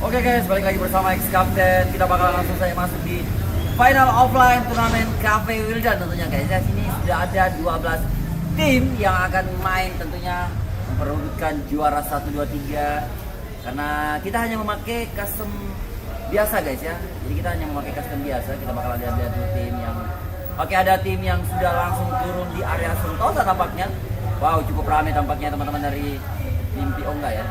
Oke guys, balik lagi bersama X Captain. Kita bakal langsung saja masuk di final offline turnamen Cafe Wildan tentunya guys. Ya, sini sudah ada 12 tim yang akan main tentunya memperebutkan juara 1 2 3. Karena kita hanya memakai custom biasa guys ya. Jadi kita hanya memakai custom biasa. Kita bakal ada tim yang ada tim yang sudah langsung turun di area Sentosa tampaknya. Wow, cukup ramai tampaknya teman-teman dari tim Pionga ya.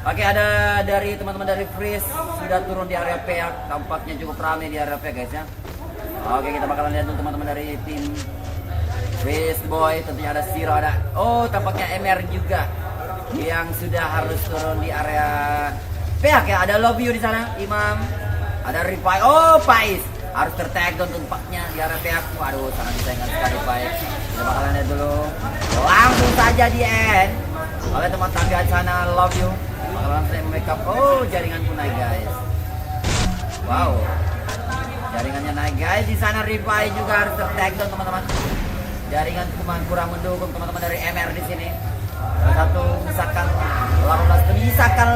Oke, ada dari teman-teman dari Freeze sudah turun di area Peak, tampaknya cukup ramai di area Peak guys ya. Oke, kita bakalan lihat dulu teman-teman dari tim Beast Boy, tentunya ada Siro, ada tampaknya MR juga yang sudah harus turun di area Peak ya. Ada Love You di sana, Imam, ada Rifai, Pais harus tertag down tampaknya di area Peak. Waduh, sangat disayangkan sekali Pais. Kita bakalan lihat dulu, langsung saja di end oleh teman tangga sana Love You. Bakalan saya makeup. Jaringan pun naik guys. Wow, jaringannya naik guys. Di sana Rifai juga harus ter-tag down teman-teman. Jaringan cuma kurang mendukung teman-teman dari MR di sini. Salah satu misalkan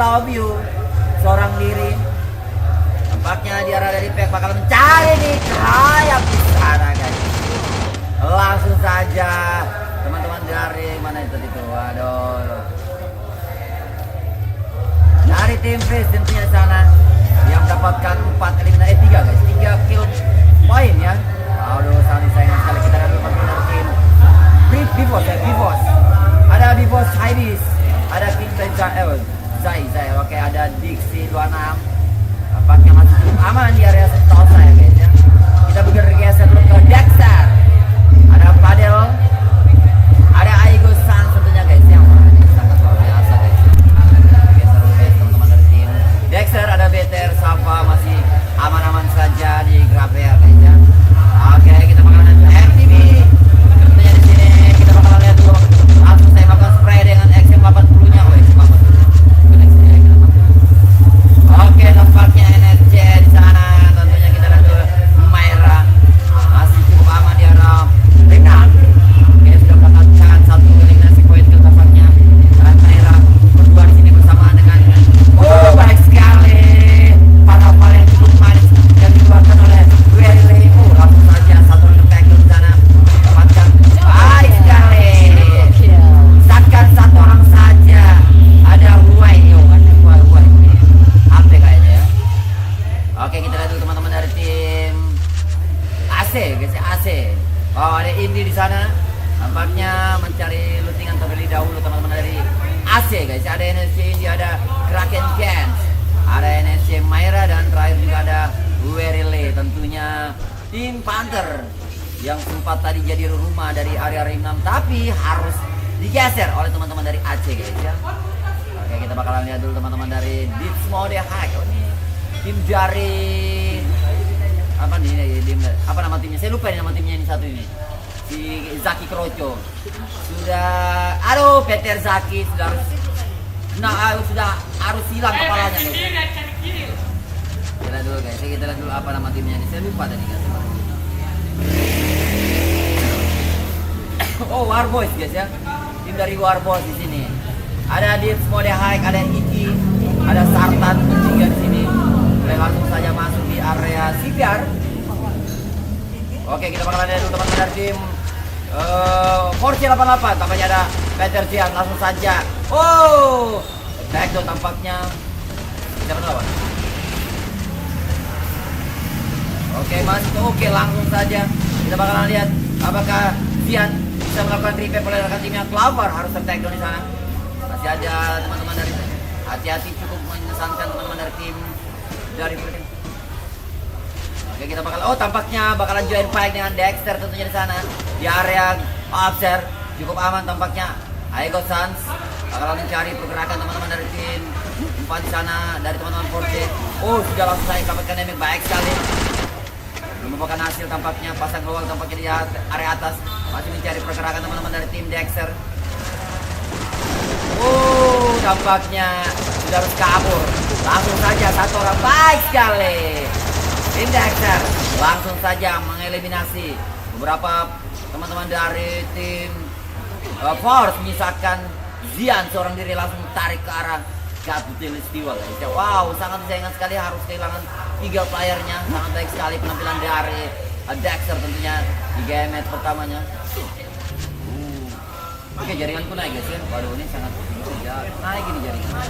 Love You seorang diri. Tampaknya di arah dari Peak bakal mencari nih kayak di sana guys. Langsung saja teman-teman dari mana itu? Waduh. Dari tim Freeze tentunya sana yang mendapatkan 3 guys, 3 kill point ya. Aduh, sangat disayangkan sekali. Kita akan teman-teman dari tim Bivos ya, Bivos. Ada Bivos Hibis Zai. Oke, ada Dixie 26. Tampaknya masih cukup aman di area Sentosa ya guys ya. Kita bergeser dulu ke Dexter. Ada Padel. Ada Aigo San tentunya guys yang sangat luar biasa guys. Geser dulu guys teman-teman dari tim Dexter. Ada BTR Sapa masih aman-aman saja di Gravel guys ya. Oke, kita bakalan lihat FTV. Tentunya di sini kita bakalan lihat dulu. Langsung saya melakukan spray dengan XM80-nya. Oh, XM80. Oke, tampaknya NSC di sana. Tentunya kita lihat dulu Maira masih cukup aman di arah Ringan. Oke, sudah mendapatkan satu eliminasi poin ke tampaknya. Dan Maira berdua di sini bersamaan dengan baik sekali. Para yang cukup manis yang dikeluarkan oleh Welly. Langsung saja satu impact di sana. Dapatkan baik sekali. Satkan satu orang saja. Ada Huai. HP kayaknya ya. Oke, kita lihat dulu teman-teman dari tim AC guys ya, AC. Oh, ada Indi di sana. Nampaknya mencari lootingan terlebih dahulu teman-teman dari AC guys. Ada NSC Indi, ada Kraken Cans, ada NSC Maira, dan terakhir juga ada Werile. Tentunya tim Panther yang sempat tadi jadi rumah dari area ring 6 tapi harus digeser oleh teman-teman dari AC guys ya. Oke, kita bakalan lihat dulu teman-teman dari Beats Mode Hack. Oh, ini tim dari apa nih? Apa nama timnya? Saya lupa ini nama timnya ini satu ini. Si Zaki Kroco. Sudah Peter Zaki sudah harus hilang kepalanya guys. Kita lihat dulu guys. Kita lihat dulu apa nama timnya ini. Saya lupa tadi guys. Oh, Warboys guys ya. Tim dari Warboys di sini. Ada Dips Mode High, ada Iki, ada Sartan juga di sini. Boleh langsung saja masuk di area CPR. Oke, kita bakalan lihat dulu teman-teman dari tim Porsche 88. Tampaknya ada Peter Jian, langsung saja. Oh, backdoor tampaknya. Siapa lawan? Oke, masih oke, langsung saja. Kita bakalan lihat apakah Jian bisa melakukan repair oleh rekan timnya. Clover harus tertakedown di sana. Masih ada teman-teman dari hati-hati, cukup mengesankan teman-teman dari tim dari Oke, kita tampaknya bakalan join fight dengan Dexter tentunya di sana di area offset. Cukup aman tampaknya. Aigo Sans bakalan mencari pergerakan teman-teman dari tim 4 di sana dari teman-teman Porsche. Oh, sudah langsung saya dapatkan damage baik sekali. Belum membuahkan hasil tampaknya. Pasang global tampaknya di area atas masih mencari pergerakan teman-teman dari tim Dexter. Tampaknya sudah harus kabur. Langsung saja satu orang baik sekali. Tim Dexter langsung saja mengeliminasi beberapa teman-teman dari tim Force, menyisakan Zian seorang diri langsung tarik ke arah Kapitalistiwa guys. Wow, sangat disayangkan sekali harus kehilangan 3 playernya. Sangat baik sekali penampilan dari Dexter tentunya di game match pertamanya. Oke, jaringanku naik guys ya. Waduh, ini sangat ya, naik ini jaringan.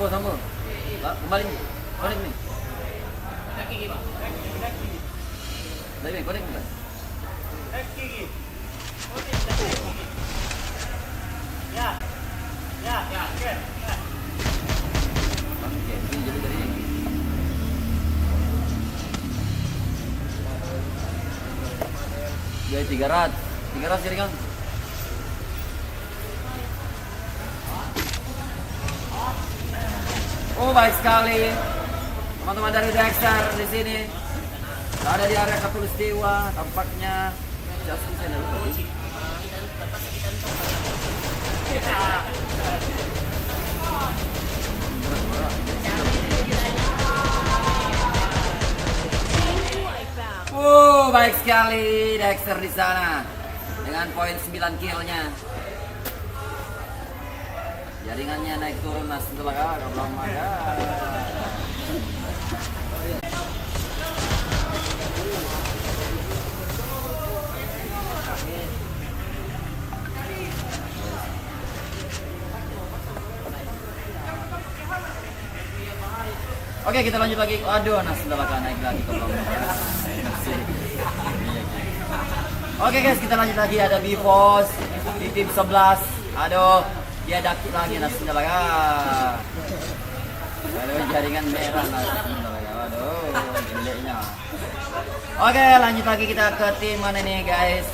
Sambung. Kembali. Connect nih. Connect bukan? Ya. Oke, ini jadi jaringan. Jadi 300 jaringan. Oh, baik sekali teman-teman dari Dexter di sini. Ada di area Katulistiwa tampaknya. Justice and everybody. Baik sekali Dexter di sana dengan poin 9 kill-nya. Jaringannya naik turun setelah belum ada. Oke, kita lanjut lagi. Aduh, sudah bakal naik lagi ke bawah. Oke guys, kita lanjut lagi. Ada Bivos di tim 11. Aduh, dia daki lagi nasinya lah. Aduh, jaringan merah nasinya lah. Aduh, geleknya. Oke, lanjut lagi kita ke tim mana nih guys?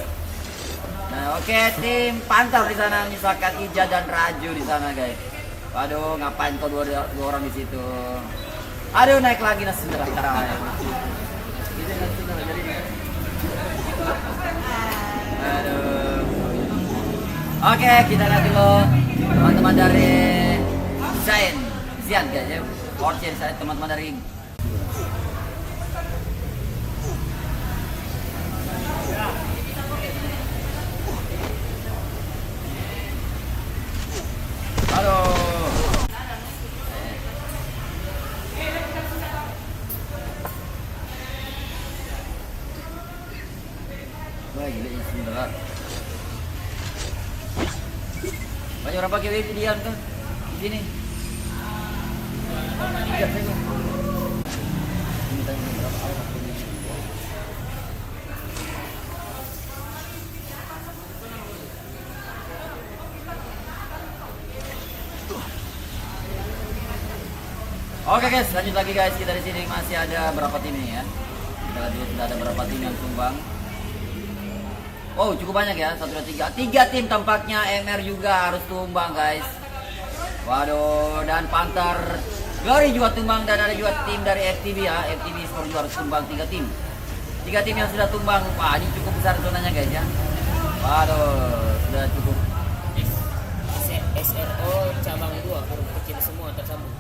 Nah, oke, tim Panther di sana, misalkan Ija dan Raju di sana guys. Waduh, ngapain kau dua orang di situ? Aduh, naik lagi nasinya lah. Aduh. Oke, kita lihat dulu teman-teman dari Zian guys ya. Orchid saya teman-teman dari Halo. Wah, gila ini sebentar. Banyak orang pakai VPN kan di sini. Lihat saja. Ini tanya berapa awak ini. Oke guys, lanjut lagi guys. Kita di sini masih ada berapa tim ini ya? Kita lihat dulu sudah ada berapa tim yang tumbang. Oh, cukup banyak ya. 1, 2, 3. 3 tim tampaknya. MR juga harus tumbang guys. Waduh, dan Panther Glory juga tumbang, dan ada juga tim dari FTV ya. FTV Sport juga harus tumbang 3 tim. 3 tim yang sudah tumbang. Wah, ini cukup besar zonanya guys ya. Waduh, sudah cukup. SRO cabang 2 huruf kecil semua tersambung.